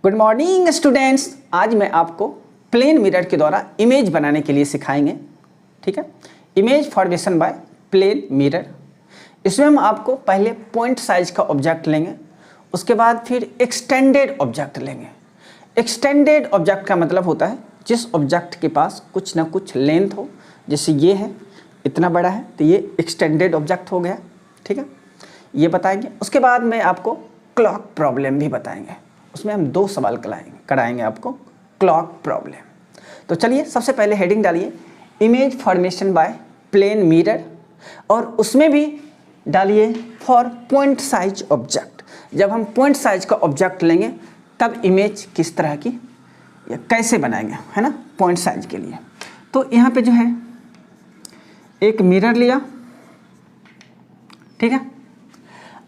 Good morning students. आज मैं आपको प्लेन मिरर के द्वारा इमेज बनाने के लिए सिखाएंगे। ठीक है, image formation by plane mirror. इसमें हम आपको पहले पॉइंट साइज का ऑब्जेक्ट लेंगे, उसके बाद फिर एक्सटेंडेड ऑब्जेक्ट लेंगे। एक्सटेंडेड ऑब्जेक्ट का मतलब होता है जिस ऑब्जेक्ट के पास कुछ ना कुछ लेंथ हो, जैसे ये है इतना बड़ा है तो ये एक्सटेंडेड ऑब्जेक्ट हो गया। ठीक है, ये बताएंगे। उसके बाद में आपको क्लॉक प्रॉब्लम भी बताएंगे, उसमें हम 2 सवाल कराएंगे आपको क्लॉक प्रॉब्लम। तो चलिए सबसे पहले हेडिंग डालिए image formation by plane mirror, और उसमें भी डालिए फॉर पॉइंट साइज ऑब्जेक्ट। जब हम पॉइंट साइज का ऑब्जेक्ट लेंगे तब इमेज किस तरह की या कैसे बनाएंगे, है ना, पॉइंट साइज के लिए। तो यहाँ पे जो है एक मिरर लिया, ठीक है।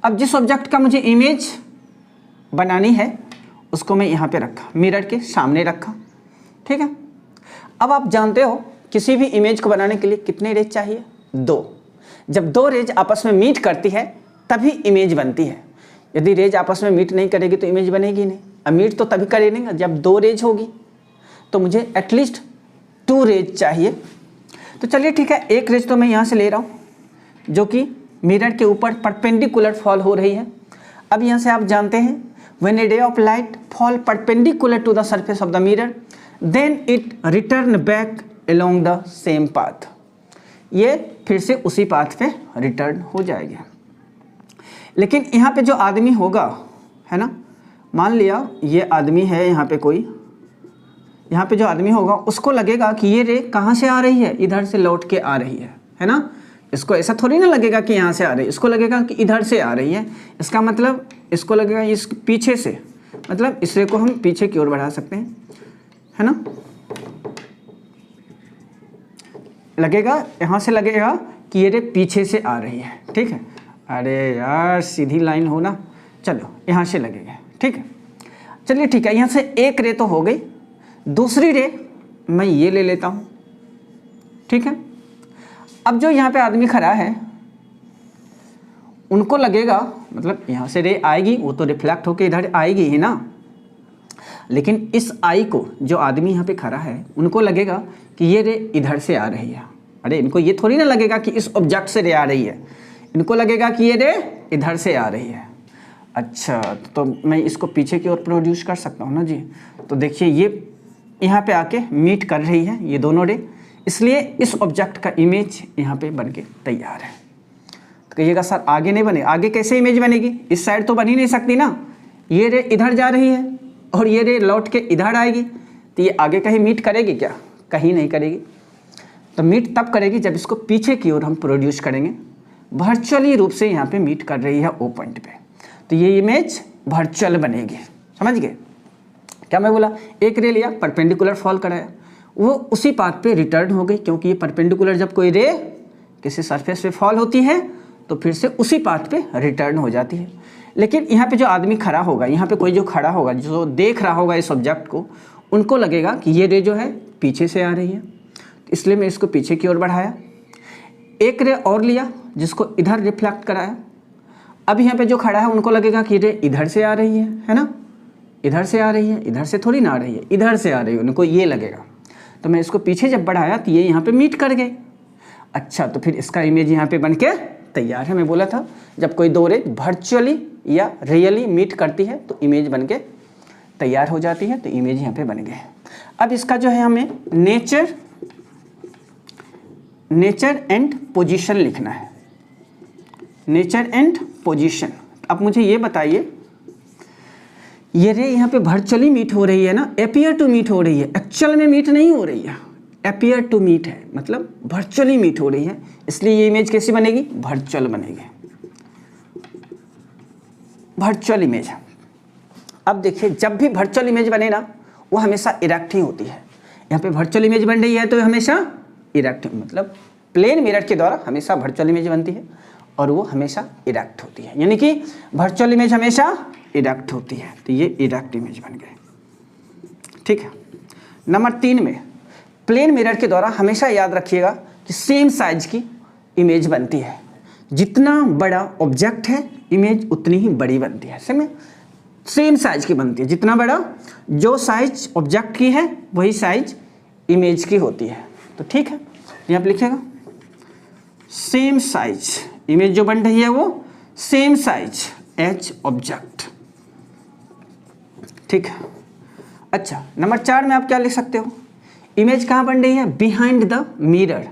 अब जिस ऑब्जेक्ट का मुझे इमेज बनानी है उसको मैं यहाँ पे रखा, मिरर के सामने रखा। ठीक है, अब आप जानते हो किसी भी इमेज को बनाने के लिए कितने रेज चाहिए? 2। जब 2 रेज आपस में मीट करती है तभी इमेज बनती है। यदि रेज आपस में मीट नहीं करेगी तो इमेज बनेगी नहीं। अब मीट तो तभी करेगी जब 2 रेज होगी, तो मुझे एटलीस्ट 2 रेज चाहिए। तो चलिए ठीक है, एक रेज तो मैं यहाँ से ले रहा हूँ जो कि मिरर के ऊपर परपेंडिकुलर फॉल हो रही है। अब यहाँ से आप जानते हैं when a ray of light fall perpendicular to the surface of the mirror then it return back along the same path। ये फिर से उसी पाथ पे रिटर्न हो जाएगा। लेकिन यहाँ पे जो आदमी होगा, है ना, मान लिया ये आदमी है, यहाँ पे कोई, यहाँ पे जो आदमी होगा उसको लगेगा कि ये रे कहाँ से आ रही है, इधर से लौट के आ रही है ना। इसको ऐसा थोड़ी ना लगेगा कि यहाँ से आ रही है, इसको लगेगा कि इधर से आ रही है। इसका मतलब इसको लगेगा इस पीछे से, मतलब इस रे को हम पीछे की ओर बढ़ा सकते हैं, है ना। लगेगा यहाँ से लगेगा कि ये रे पीछे से आ रही है। ठीक है, अरे यार सीधी लाइन हो ना, चलो यहाँ से लगेगा। ठीक है, चलिए ठीक है, यहाँ से एक रे तो हो गई। दूसरी रे मैं ये ले लेता हूँ। ठीक है, अब जो यहाँ पे आदमी खड़ा है उनको लगेगा, मतलब यहाँ से रे आएगी, वो तो रिफ्लेक्ट होके इधर आएगी ही ना। लेकिन इस आई को, जो आदमी यहाँ पे खड़ा है, उनको लगेगा कि ये रे इधर से आ रही है। अरे इनको ये थोड़ी ना लगेगा कि इस ऑब्जेक्ट से रे आ रही है, इनको लगेगा कि ये रे इधर से आ रही है। अच्छा, तो मैं इसको पीछे की ओर प्रोड्यूस कर सकता हूँ ना जी। तो देखिए ये यहाँ पे आके मीट कर रही है ये दोनों रे, इसलिए इस ऑब्जेक्ट का इमेज यहाँ पे बन के तैयार है। तो कहिएगा सर आगे नहीं बने, आगे कैसे इमेज बनेगी? इस साइड तो बन ही नहीं सकती ना। ये रे इधर जा रही है और ये रे लौट के इधर आएगी, तो ये आगे कहीं मीट करेगी क्या? कहीं नहीं करेगी। तो मीट तब करेगी जब इसको पीछे की ओर हम प्रोड्यूस करेंगे। वर्चुअली रूप से यहाँ पे मीट कर रही है ओ पॉइंट पे, तो ये इमेज वर्चुअल बनेगी। समझ गए क्या मैं बोला? एक रे लिया, परपेंडिकुलर फॉल कराया, वो उसी पाथ पे रिटर्न हो गई, क्योंकि ये परपेंडिकुलर जब कोई रे किसी सरफेस पे फॉल होती है तो फिर से उसी पाथ पे रिटर्न हो जाती है। लेकिन यहाँ पे जो आदमी खड़ा होगा, यहाँ पे कोई जो खड़ा होगा, जो देख रहा होगा इस ऑब्जेक्ट को, उनको लगेगा कि ये रे जो है पीछे से आ रही है, इसलिए मैं इसको पीछे की ओर बढ़ाया। एक रे और लिया जिसको इधर रिफ्लेक्ट कराया। अब यहाँ पे जो खड़ा है उनको लगेगा कि रे इधर से आ रही है ना, इधर से आ रही है, इधर से थोड़ी ना आ रही है, इधर से आ रही है, उनको ये लगेगा। तो मैं इसको पीछे जब बढ़ाया तो ये यहाँ पे मीट कर गए। अच्छा, तो फिर इसका इमेज यहाँ पे बन के तैयार है। मैं बोला था जब कोई 2 रे वर्चुअली या रियली मीट करती है तो इमेज बन के तैयार हो जाती है, तो इमेज यहाँ पे बन गए। अब इसका जो है हमें नेचर एंड पोजीशन लिखना है। Nature and position. अब मुझे ये बताइए, ये रे यहाँ पे वर्चुअली मीट हो रही है ना, एपियर टू मीट हो रही है, एक्चुअल में मीट नहीं हो रही है, एपियर टू मीट है, मतलब वर्चुअली मीट हो रही है, इसलिए ये इमेज कैसी बनेगी? वर्चुअल बनेगी, वर्चुअल इमेज। अब देखिए जब भी वर्चुअल इमेज बने ना वो हमेशा इरेक्ट ही होती है। यहाँ पे वर्चुअल इमेज बन रही है तो हमेशा इरेक्ट, मतलब प्लेन मिरर के द्वारा हमेशा वर्चुअल इमेज बनती है और वो हमेशा इरेक्ट होती है, यानी कि वर्चुअल इमेज हमेशा इरेक्ट होती है। तो ये इरेक्ट इमेज बन गए। ठीक है, नंबर 3 में प्लेन मिरर के द्वारा हमेशा याद रखिएगा कि सेम साइज की इमेज बनती है। जितना बड़ा ऑब्जेक्ट है इमेज उतनी ही बड़ी बनती है। समझ में? सेम साइज की बनती है, जितना बड़ा जो साइज ऑब्जेक्ट की है वही साइज इमेज की होती है। तो ठीक है, यहाँ पे लिखिएगा सेम साइज, इमेज जो बन रही है वो सेम साइज एज ऑब्जेक्ट। ठीक है। अच्छा, नंबर 4 में आप क्या लिख सकते हो, इमेज कहाँ बन रही है, behind the mirror,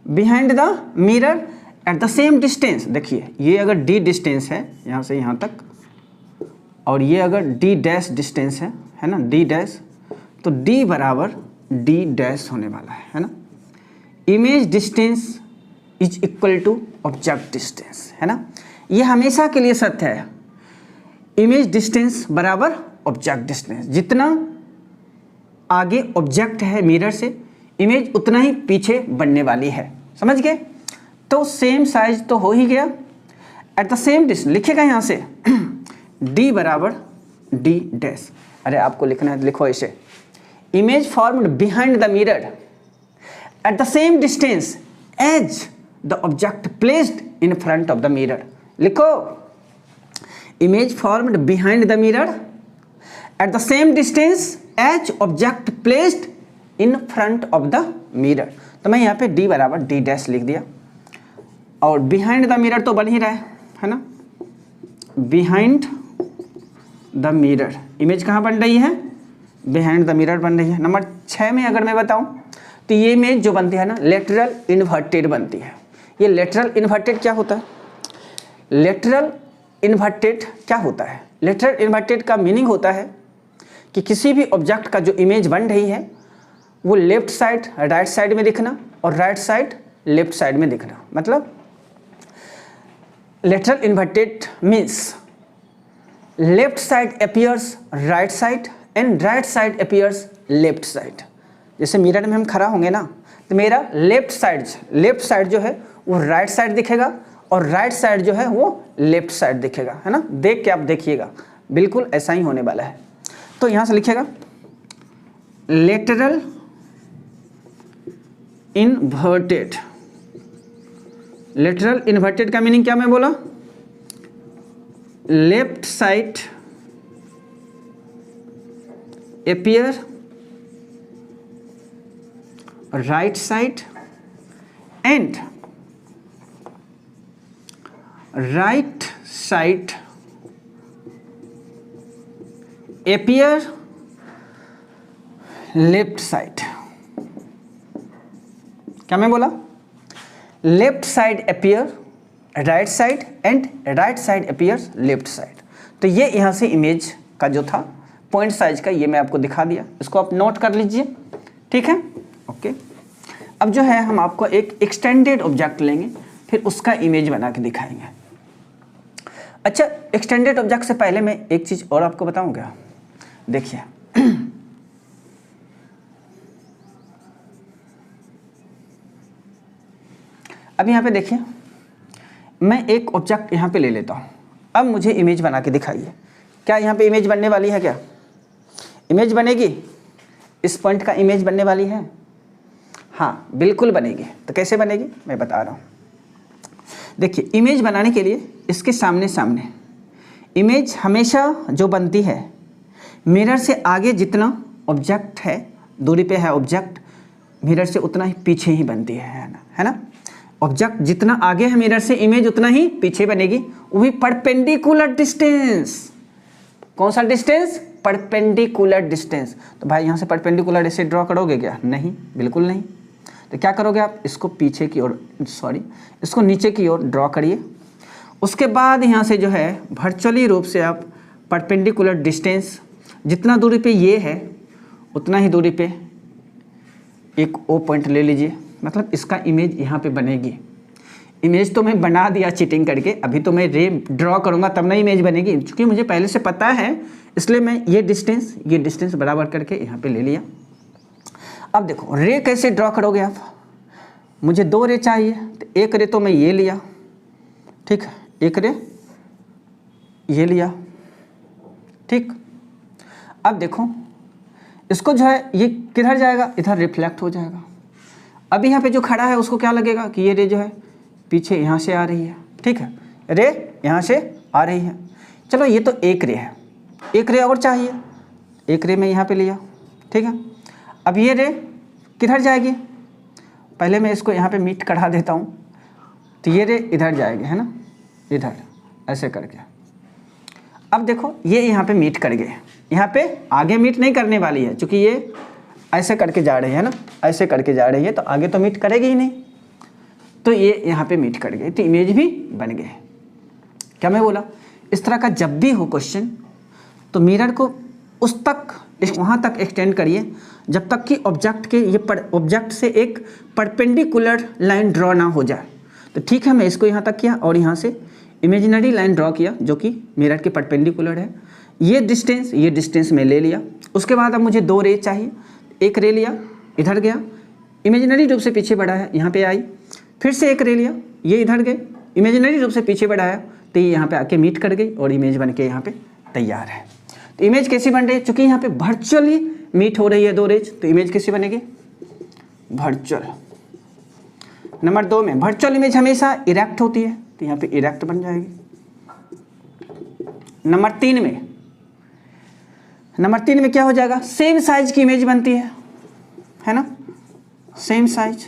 behind the mirror at the same distance. देखिए ये अगर डी डिस्टेंस है यहाँ से यहाँ तक, और ये अगर डी डैश डिस्टेंस है ना, डी डैश, तो डी बराबर डी डैश होने वाला है ना। Image distance is equal to object distance, है ना, ये हमेशा के लिए सत्य है। इमेज डिस्टेंस बराबर ऑब्जेक्ट डिस्टेंस, जितना आगे ऑब्जेक्ट है मिरर से, इमेज उतना ही पीछे बनने वाली है। समझ गए? तो सेम साइज तो हो ही गया, एट द सेम डिस्टेंस लिखेगा यहाँ से d बराबर d डैश। अरे आपको लिखना है तो लिखो ऐसे, image formed behind the mirror at the same distance as the object placed in front of the mirror. लिखो, image formed behind the mirror at the same distance as object placed in front of the mirror. तो मैं यहाँ पे d बराबर d dash लिख दिया, और behind the mirror तो बन ही रहा है ना, बिहाइंड द मिरर, इमेज कहाँ बन रही है, बिहाइंड द मिरर बन रही है। नंबर 6 में अगर मैं बताऊं तो ये इमेज जो बनती है ना, लेटरल इन्वर्टेड बनती है। ये लेटरल इन्वर्टेड क्या होता है, लेटरल इन्वर्टेड क्या होता है, लेटरल इन्वर्टेड का मीनिंग होता है कि किसी भी ऑब्जेक्ट का जो इमेज बन रही है वो लेफ्ट साइड राइट साइड में दिखना और राइट साइड लेफ्ट साइड में दिखना। मतलब lateral inverted means left side appears right side and right side appears left side. जैसे मिरर में हम खड़ा होंगे ना, तो मेरा लेफ्ट साइड जो है वो राइट साइड दिखेगा और राइट साइड जो है वो लेफ्ट साइड दिखेगा, है ना। देख के आप देखिएगा, बिल्कुल ऐसा ही होने वाला है। तो यहाँ से लिखिएगा लेटरल इन्वर्टेड, लेटरल इन्वर्टेड का मीनिंग क्या मैं बोला, left side appear right side and right side appear left side. क्या मैं बोला, left side appear right side and right side appears left side. तो ये यहाँ से इमेज का जो था पॉइंट साइज का, ये मैं आपको दिखा दिया, इसको आप नोट कर लीजिए। ठीक है, ओके। अब जो है हम आपको एक एक्सटेंडेड ऑब्जेक्ट लेंगे, फिर उसका इमेज बना के दिखाएंगे। अच्छा, एक्सटेंडेड ऑब्जेक्ट से पहले मैं एक चीज़ और आपको बताऊंगा। देखिए अब यहाँ पे देखिए, मैं एक ऑब्जेक्ट यहाँ पे ले लेता हूँ। अब मुझे इमेज बना के दिखाइए, क्या यहाँ पे इमेज बनने वाली है, क्या इमेज बनेगी, इस पॉइंट का इमेज बनने वाली है? हाँ बिल्कुल बनेगी। तो कैसे बनेगी मैं बता रहा हूँ। देखिए, इमेज बनाने के लिए इसके सामने सामने इमेज हमेशा जो बनती है, मिरर से आगे जितना ऑब्जेक्ट है, दूरी पे है ऑब्जेक्ट, मिरर से उतना ही पीछे ही बनती है ना। ऑब्जेक्ट जितना आगे है मिरर से, इमेज उतना ही पीछे बनेगी, वो भी परपेंडिकुलर डिस्टेंस। कौन सा डिस्टेंस, परपेंडिकुलर डिस्टेंस। तो भाई यहाँ से परपेंडिकुलर ऐसे ड्रॉ करोगे क्या, नहीं, बिल्कुल नहीं। तो क्या करोगे आप, इसको पीछे की ओर, इसको नीचे की ओर ड्रॉ करिए। उसके बाद यहाँ से जो है वर्चुअली रूप से आप परपेंडिकुलर डिस्टेंस, जितना दूरी पे ये है उतना ही दूरी पे एक ओ पॉइंट ले लीजिए। मतलब इसका इमेज यहाँ पे बनेगी। इमेज तो मैं बना दिया चीटिंग करके, अभी तो मैं रे ड्रॉ करूँगा तब ना इमेज बनेगी, क्योंकि मुझे पहले से पता है, इसलिए मैं ये डिस्टेंस बराबर करके यहाँ पे ले लिया। अब देखो रे कैसे ड्रॉ करोगे आप, मुझे 2 रे चाहिए, तो एक रे तो मैं ये लिया, ठीक है, एक रे ये लिया, ठीक। अब देखो इसको जो है ये किधर जाएगा, इधर रिफ्लेक्ट हो जाएगा। अब यहाँ पे जो खड़ा है उसको क्या लगेगा कि ये रे जो है पीछे यहाँ से आ रही है, ठीक है, रे यहाँ से आ रही है। चलो ये तो एक रे है, एक रे और चाहिए, एक रे मैं यहाँ पे लिया, ठीक है। अब ये रे किधर जाएगी, पहले मैं इसको यहाँ पे मीट कढ़ा देता हूँ, तो ये रे इधर जाएगी, है ना, इधर ऐसे करके। अब देखो ये यहाँ पे मीट कर गए, यहाँ पे आगे मीट नहीं करने वाली है, क्योंकि ये ऐसे करके जा रही है ना, ऐसे करके जा रही है, तो आगे तो मीट करेगी ही नहीं, तो ये यहाँ पे मीट कर गए, तो इमेज भी बन गए। क्या मैं बोला, इस तरह का जब भी हो क्वेश्चन तो मिरर को उस तक वहाँ तक एक्सटेंड करिए जब तक कि ऑब्जेक्ट के ये ऑब्जेक्ट से एक परपेंडिकुलर लाइन ड्रॉ ना हो जाए। तो ठीक है, मैं इसको यहाँ तक किया और यहाँ से इमेजिनरी लाइन ड्रॉ किया जो कि मिरर के परपेंडिकुलर है। ये डिस्टेंस मैं ले लिया। उसके बाद अब मुझे दो रे चाहिए, एक रे लिया, इधर गया, इमेजिनरी रूप से पीछे बढ़ाया, यहाँ पे आई, फिर से एक रे लिया, ये इधर गए, इमेजिनरी रूप से पीछे बढ़ाया, तो ये यहाँ पे आके मीट कर गई और इमेज बन के यहाँ पे तैयार है। तो इमेज कैसी बन रही है, चूंकि यहाँ पे वर्चुअली मीट हो रही है दो रेज, तो इमेज कैसी बनेगी, वर्चुअल। नंबर 2 में वर्चुअल इमेज हमेशा इरेक्ट होती है, तो यहाँ पे इरेक्ट बन जाएगी। नंबर 3 में क्या हो जाएगा, सेम साइज की इमेज बनती है ना, सेम साइज।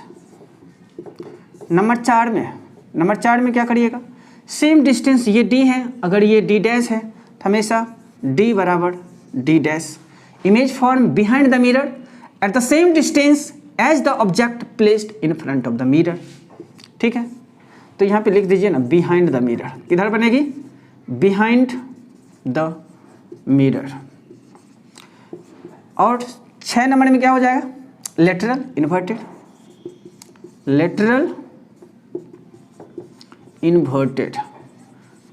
नंबर 4 में क्या करिएगा, सेम डिस्टेंस, ये d है, अगर ये d डैश है तो हमेशा d बराबर d dash. Image form behind the mirror at the same distance as the object placed in front of the mirror. ठीक है, तो यहाँ पे लिख दीजिए ना, बिहाइंड द मिरर। किधर बनेगी, बिहाइंड द मिरर। और 6 नंबर में क्या हो जाएगा, लेटरल इन्वर्टेड, लेटरल इन्वर्टेड।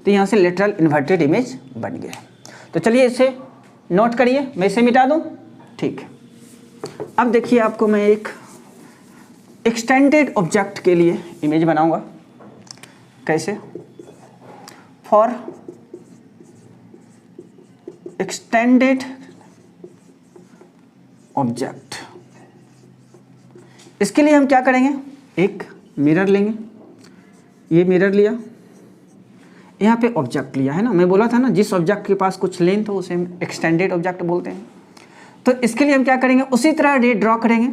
तो यहाँ से लेटरल इन्वर्टेड इमेज बन गया। तो चलिए इसे नोट करिए, मैं इसे मिटा दूँ, ठीक है। अब देखिए आपको मैं एक एक्सटेंडेड ऑब्जेक्ट के लिए इमेज बनाऊंगा। कैसे, फॉर एक्सटेंडेड ऑब्जेक्ट, इसके लिए हम क्या करेंगे, एक मिरर लेंगे, ये मिरर लिया, यहाँ पे ऑब्जेक्ट लिया है ना, मैं बोला था ना जिस ऑब्जेक्ट के पास कुछ लेंथ हो उसे हम एक्सटेंडेड ऑब्जेक्ट बोलते हैं। तो इसके लिए हम क्या करेंगे, उसी तरह रे ड्रॉ करेंगे।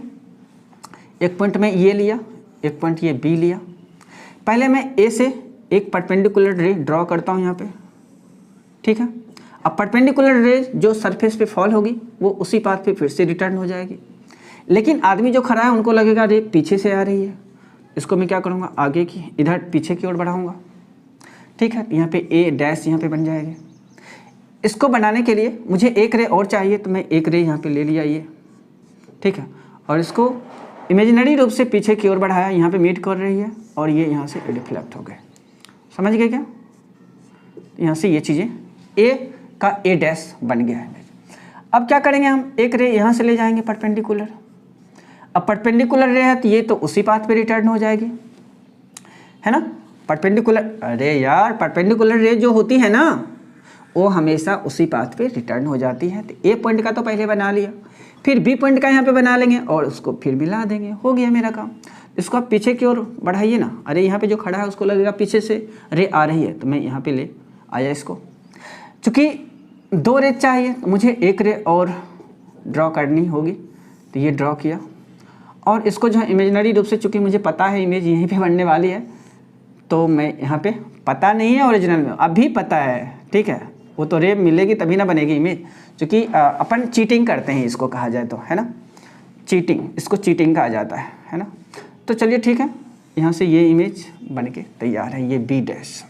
एक पॉइंट में ये लिया, एक पॉइंट ये बी लिया। पहले मैं ए से एक परपेंडिकुलर रे ड्रॉ करता हूँ यहाँ पे, ठीक है। अब परपेंडिकुलर रे जो सरफेस पे फॉल होगी वो उसी पाथ पे फिर से रिटर्न हो जाएगी, लेकिन आदमी जो खड़ा है उनको लगेगा रे पीछे से आ रही है, इसको मैं क्या करूँगा, आगे की इधर पीछे की ओर बढ़ाऊँगा, ठीक है। यहाँ पे ए डैश यहाँ पे बन जाएगी। इसको बनाने के लिए मुझे एक रे और चाहिए, तो मैं एक रे यहाँ पे ले लिया ये, ठीक है, और इसको इमेजिनरी रूप से पीछे की ओर बढ़ाया, यहाँ पे मीट कर रही है और ये यहाँ से रिफ्लेक्ट हो गए। समझ गए क्या, यहाँ से ये चीज़ें ए का ए डैश बन गया है। अब क्या करेंगे, हम एक रे यहाँ से ले जाएंगे परपेंडिकुलर। अब परपेंडिकुलर रे है तो ये तो उसी पाथ पे रिटर्न हो जाएगी, है ना। परपेंडिकुलर, अरे यार परपेंडिकुलर रे जो होती है ना वो हमेशा उसी पाथ पे रिटर्न हो जाती है। तो ए पॉइंट का तो पहले बना लिया, फिर बी पॉइंट का यहाँ पे बना लेंगे और उसको फिर मिला देंगे, हो गया मेरा काम। इसको आप पीछे की ओर बढ़ाइए ना, अरे यहाँ पे जो खड़ा है उसको लगेगा पीछे से रे आ रही है, तो मैं यहाँ पे ले आया इसको। चूँकि 2 रे चाहिए तो मुझे एक रे और ड्रॉ करनी होगी, तो ये ड्रॉ किया। और इसको जो है इमेजिनरी रूप से, चूँकि मुझे पता है इमेज यहीं पे बनने वाली है, तो मैं यहाँ पे, पता नहीं है ओरिजिनल में, अभी पता है, ठीक है, वो तो रे मिलेगी तभी ना बनेगी इमेज। क्योंकि अपन चीटिंग करते हैं, इसको कहा जाए तो, है ना, चीटिंग, इसको चीटिंग कहा जाता है ना। तो चलिए ठीक है, यहाँ से ये इमेज बन के तैयार है, ये बी डैश,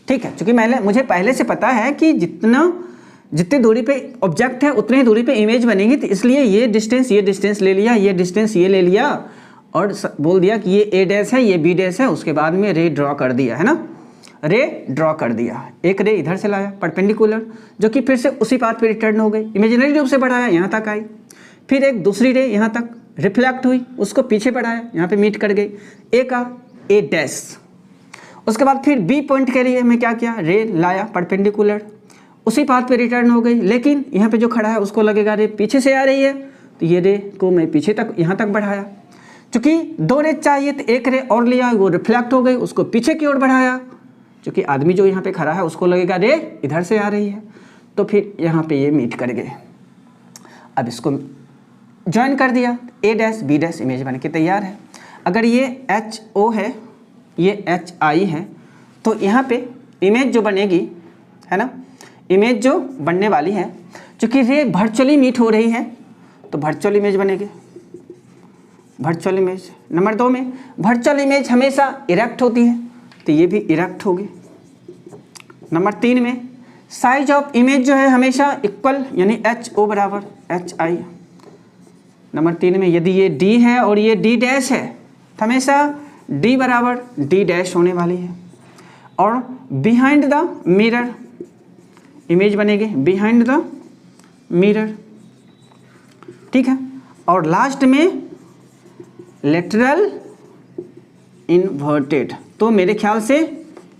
ठीक है। चूँकि मुझे पहले से पता है कि जितनी दूरी पे ऑब्जेक्ट है उतनी ही दूरी पे इमेज बनेगी, तो इसलिए ये डिस्टेंस ले लिया, ये डिस्टेंस ये ले लिया और बोल दिया कि ये ए डैश है, ये बी डैश है, उसके बाद में रे ड्रॉ कर दिया, है ना, रे ड्रॉ कर दिया। एक रे इधर से लाया परपेंडिकुलर, जो कि फिर से उसी पाथ पे रिटर्न हो गई, इमेजिनरी रूप से बढ़ाया, यहाँ तक आई, फिर एक दूसरी रे यहाँ तक रिफ्लेक्ट हुई, उसको पीछे बढ़ाया, यहाँ पे मीट कर गई, ए का ए डैश। उसके बाद फिर बी पॉइंट के लिए मैं क्या किया, रे लाया परपेंडिकुलर, उसी पाथ पे रिटर्न हो गई, लेकिन यहाँ पे जो खड़ा है उसको लगेगा रे पीछे से आ रही है, तो ये रे को मैं पीछे तक यहाँ तक बढ़ाया। चूँकि 2 रे चाहिए तो एक रे और लिया, वो रिफ्लेक्ट हो गई, उसको पीछे की ओर बढ़ाया, क्योंकि आदमी जो यहाँ पे खड़ा है उसको लगेगा रे इधर से आ रही है, तो फिर यहाँ पे ये मीट कर गए। अब इसको ज्वाइन कर दिया, ए डैश बी डैश इमेज बन के तैयार है। अगर ये एच ओ है, ये एच आई है, तो यहाँ पे इमेज जो बनेगी है ना, इमेज जो बनने वाली है, चूँकि ये वर्चुअली मीट हो रही है तो वर्चुअल इमेज बनेगी, वर्चुअल इमेज। नंबर 2 में वर्चुअल इमेज हमेशा इरेक्ट होती है तो ये भी इरेक्ट होगी। नंबर 3 में साइज ऑफ इमेज जो है हमेशा इक्वल, यानी एच ओ बराबर एच आई। नंबर 3 में यदि ये डी है और ये डी डैश है तो हमेशा डी बराबर डी डैश होने वाली है। और बिहाइंड द मिरर इमेज बनेगी, बिहाइंड द मिरर, ठीक है। और लास्ट में लेटरल इन्वर्टेड। तो मेरे ख्याल से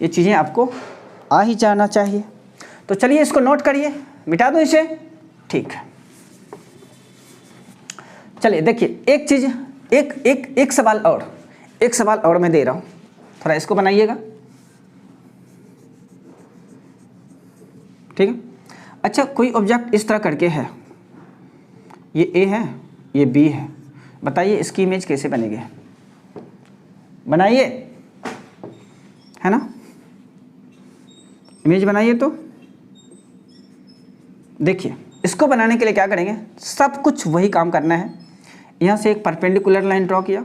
ये चीज़ें आपको आ ही जाना चाहिए। तो चलिए इसको नोट करिए, मिटा दो इसे, ठीक है। चलिए देखिए एक चीज़, एक सवाल और मैं दे रहा हूँ, थोड़ा इसको बनाइएगा, ठीक है। अच्छा, कोई ऑब्जेक्ट इस तरह करके है, ये ए है, ये बी है, बताइए इसकी इमेज कैसे बनेगी? बनाइए, है ना, इमेज बनाइए। तो देखिए इसको बनाने के लिए क्या करेंगे, सब कुछ वही काम करना है। यहाँ से एक परपेंडिकुलर लाइन ड्रॉ किया,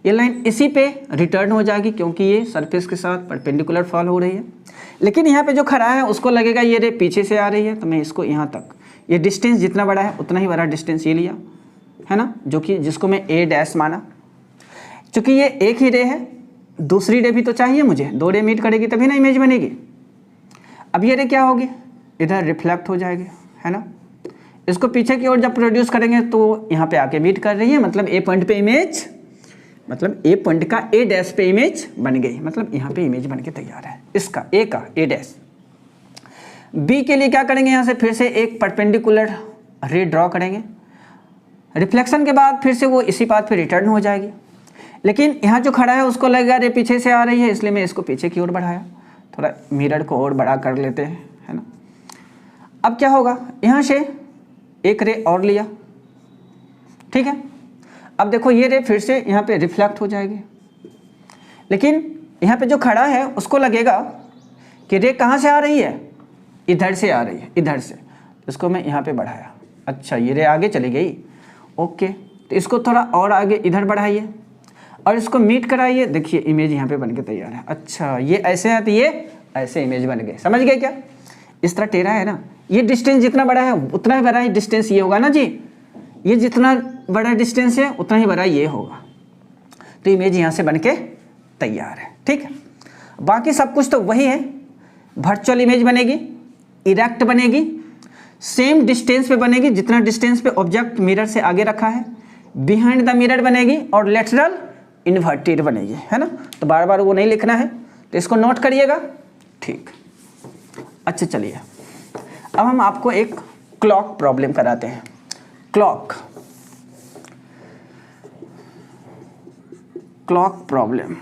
ये लाइन इसी पे रिटर्न हो जाएगी क्योंकि ये सरफेस के साथ परपेंडिकुलर फॉल हो रही है। लेकिन यहाँ पे जो खड़ा है उसको लगेगा ये रे पीछे से आ रही है, तो मैं इसको यहाँ तक, ये डिस्टेंस जितना बड़ा है उतना ही बड़ा डिस्टेंस ये लिया, है ना, जो कि जिसको मैं ए डैश माना। चूँकि ये एक ही रे है, दूसरी रे भी तो चाहिए मुझे, 2 रे मीट करेगी तभी ना इमेज बनेगी। अब ये रे क्या होगी, इधर रिफ्लेक्ट हो जाएगी, है ना। इसको पीछे की ओर जब प्रोड्यूस करेंगे तो यहाँ पे आके मीट कर रही है, मतलब ए पॉइंट पे इमेज, मतलब ए पॉइंट का ए डैश पे इमेज बन गई, मतलब यहाँ पे इमेज बन के तैयार है इसका ए का ए डैश। बी के लिए क्या करेंगे, यहाँ से फिर से एक परपेंडिकुलर रे ड्रॉ करेंगे, रिफ्लेक्शन के बाद फिर से वो इसी पाथ पे रिटर्न हो जाएगी। लेकिन यहाँ जो खड़ा है उसको लगेगा रे पीछे से आ रही है, इसलिए मैं इसको पीछे की ओर बढ़ाया, थोड़ा मिरर को और बड़ा कर लेते हैं, है ना। अब क्या होगा, यहाँ से एक रे और लिया, ठीक है। अब देखो ये रे फिर से यहाँ पे रिफ्लेक्ट हो जाएगी, लेकिन यहाँ पे जो खड़ा है उसको लगेगा कि रे कहाँ से आ रही है, इधर से आ रही है, इधर से। इसको मैं यहाँ पे बढ़ाया, अच्छा ये रे आगे चली गई, ओके। तो इसको थोड़ा और आगे इधर बढ़ाइए और इसको मीट कराइए, देखिए इमेज यहाँ पे बन के तैयार है। अच्छा ये ऐसे है तो ये ऐसे इमेज बन गए, समझ गए क्या? इस तरह टेढ़ा है ना, ये डिस्टेंस जितना बड़ा है उतना ही बड़ा ही डिस्टेंस ये होगा ना जी, ये जितना बड़ा डिस्टेंस है उतना ही बड़ा ये होगा। तो इमेज यहाँ से बन के तैयार है, ठीक है। बाकी सब कुछ तो वही है, वर्चुअल इमेज बनेगी, इरेक्ट बनेगी, सेम डिस्टेंस पे बनेगी जितना डिस्टेंस पे ऑब्जेक्ट मिरर से आगे रखा है, बिहाइंड द मिरर बनेगी और लेटरल इन्वर्टेड बनेगी, है ना। तो बार बार वो नहीं लिखना है, तो इसको नोट करिएगा, ठीक। अच्छा चलिए अब हम आपको एक क्लॉक प्रॉब्लम कराते हैं। क्लॉक प्रॉब्लम,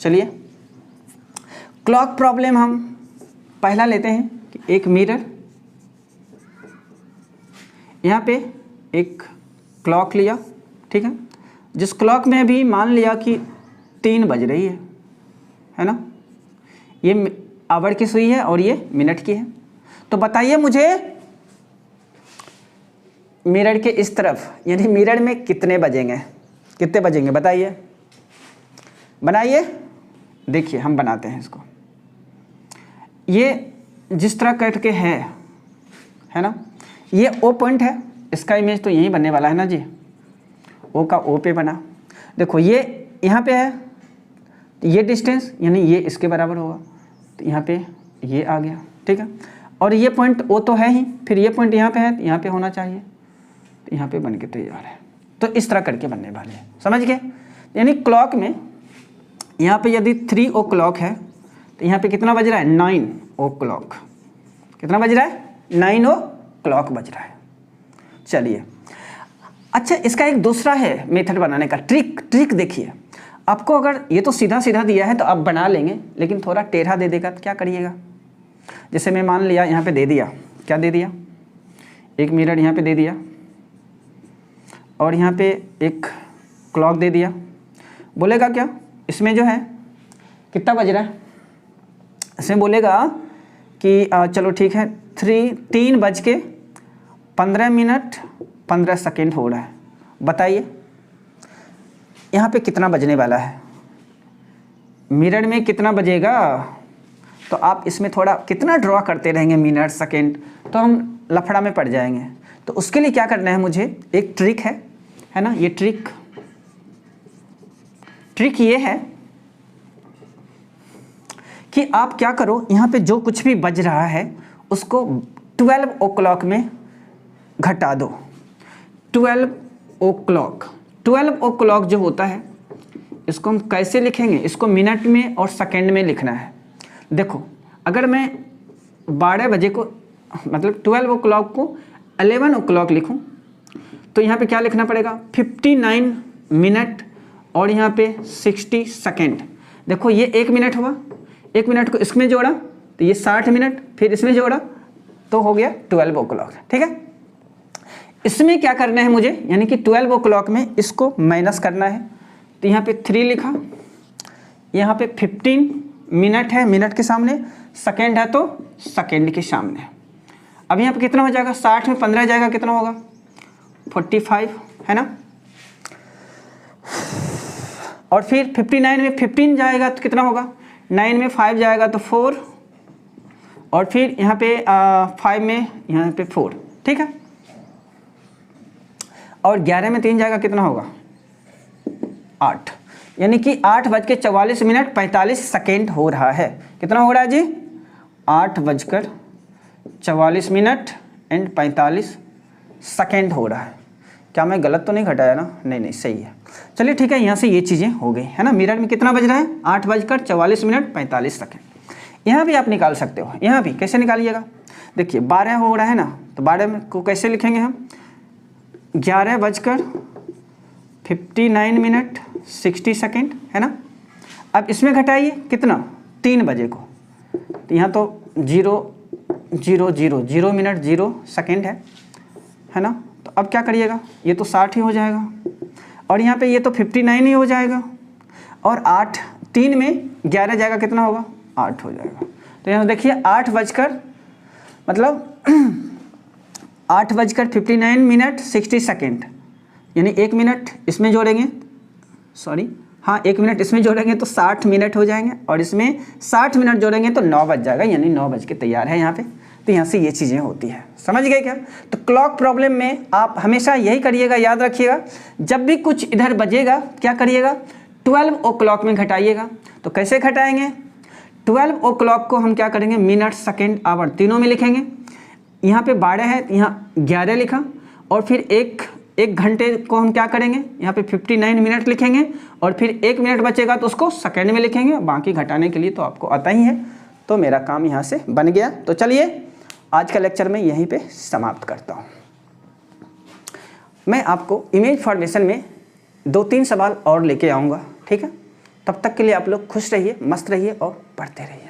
चलिए क्लॉक प्रॉब्लम हम पहला लेते हैं कि एक मिरर, यहाँ पे एक क्लॉक लिया, ठीक है। जिस क्लॉक में भी मान लिया कि 3 बज रही है ना, ये आवर की सुई है और ये मिनट की है। तो बताइए मुझे मिरर के इस तरफ, यानी मिरर में कितने बजेंगे बताइए, बनाइए। देखिए हम बनाते हैं इसको, ये जिस तरह कट के है ना, ये ओ पॉइंट है, इसका इमेज तो यही बनने वाला है ना जी, ओ का ओ पे बना। देखो ये यहाँ पे है, तो ये डिस्टेंस यानी ये इसके बराबर होगा, तो यहाँ पे ये आ गया, ठीक है। और ये पॉइंट ओ तो है ही, फिर ये पॉइंट यहाँ पे है तो यहाँ पे होना चाहिए, तो यहाँ पे बन के तैयार है। तो इस तरह करके बनने वाले हैं, समझ गए। यानी क्लॉक में यहाँ पे यदि 3 ओ क्लॉक है तो यहाँ पे कितना बज रहा है, 9 ओ क्लॉक। कितना बज रहा है, 9 ओ क्लॉक बज रहा है। चलिए अच्छा, इसका एक दूसरा है मेथड बनाने का, ट्रिक देखिए। आपको अगर ये तो सीधा सीधा दिया है तो आप बना लेंगे, लेकिन थोड़ा टेढ़ा दे देगा तो क्या करिएगा। जैसे मैं मान लिया यहाँ पे दे दिया, क्या दे दिया, एक मिरर यहाँ पे दे दिया और यहाँ पे एक क्लॉक दे दिया। बोलेगा क्या इसमें जो है कितना बज रहा है, इसमें बोलेगा कि चलो ठीक है 3:15 हो रहा है। बताइए यहाँ पे कितना बजने वाला है, मिरर में कितना बजेगा। तो आप इसमें थोड़ा कितना ड्रॉ करते रहेंगे मिनट सेकेंड, तो हम लफड़ा में पड़ जाएंगे। तो उसके लिए क्या करना है मुझे, एक ट्रिक है ना, ये ट्रिक ये है कि आप क्या करो, यहाँ पे जो कुछ भी बज रहा है उसको 12 o'clock में घटा दो। 12 o'clock जो होता है इसको हम कैसे लिखेंगे, इसको मिनट में और सेकंड में लिखना है। देखो अगर मैं 12 बजे को मतलब 12 o'clock को 11 o'clock लिखूं तो यहाँ पे क्या लिखना पड़ेगा, 59 मिनट और यहाँ पे 60 सेकेंड। देखो ये 1 मिनट हुआ, 1 मिनट को इसमें जोड़ा तो ये 60 मिनट, फिर इसमें जोड़ा तो हो गया 12 o'clock। ठीक है, इसमें क्या करना है मुझे, यानी कि 12 o'clock में इसको माइनस करना है। तो यहाँ पे 3 लिखा, यहाँ पे 15 मिनट है, मिनट के सामने, सेकेंड है तो सेकेंड के सामने। अब यहाँ पे कितना हो जाएगा, 60 में 15 जाएगा, कितना होगा 45 है ना। और फिर 59 में 15 जाएगा तो कितना होगा, 9 में 5 जाएगा तो 4 और फिर यहाँ पे 5 में यहाँ पे 4। ठीक है, और 11 में 3 जाएगा, कितना होगा 8, यानी कि 8:44 हो रहा है। कितना हो रहा है जी, 8:44 एंड 45 सेकेंड हो रहा है। क्या मैं गलत तो नहीं घटाया ना, नहीं सही है। चलिए ठीक है, यहाँ से ये चीज़ें हो गई है ना। मिनट में कितना बज रहा है, 8:44 यहाँ भी आप निकाल सकते हो। यहाँ भी कैसे निकालिएगा, देखिए 12 हो रहा है ना, तो 12 को कैसे लिखेंगे हम, 11:59 मिनट 60 सेकेंड है ना। अब इसमें घटाइए कितना, 3 बजे को, तो यहाँ तो 0 मिनट 0 सेकेंड है ना। तो अब क्या करिएगा, ये तो 60 ही हो जाएगा और यहाँ पे ये तो 59 ही हो जाएगा और 3 में 11 जाएगा, कितना होगा 8 हो जाएगा। तो यहाँ देखिए 8:59 मिनट 60 सेकेंड, यानी 1 मिनट इसमें जोड़ेंगे, सॉरी हाँ 1 मिनट इसमें जोड़ेंगे तो 60 मिनट हो जाएंगे और इसमें 60 मिनट जोड़ेंगे तो 9 बज जाएगा, यानी 9 बज के तैयार है यहाँ पे। तो यहाँ से ये चीज़ें होती है, समझ गए क्या। तो क्लॉक प्रॉब्लम में आप हमेशा यही करिएगा, याद रखिएगा, जब भी कुछ इधर बजेगा क्या करिएगा, 12 o'clock में घटाइएगा। तो कैसे घटाएंगे, 12 o'clock को हम क्या करेंगे, मिनट सेकेंड आवर तीनों में लिखेंगे। यहाँ पे 12 है, यहाँ 11 लिखा और फिर एक घंटे को हम क्या करेंगे, यहाँ पे 59 मिनट लिखेंगे और फिर 1 मिनट बचेगा तो उसको सेकेंड में लिखेंगे। बाकी घटाने के लिए तो आपको आता ही है। तो मेरा काम यहाँ से बन गया। तो चलिए आज का लेक्चर मैं यहीं पे समाप्त करता हूँ। मैं आपको इमेज फॉर्मेशन में 2-3 सवाल और लेके आऊँगा, ठीक है। तब तक के लिए आप लोग खुश रहिए, मस्त रहिए और पढ़ते रहिए।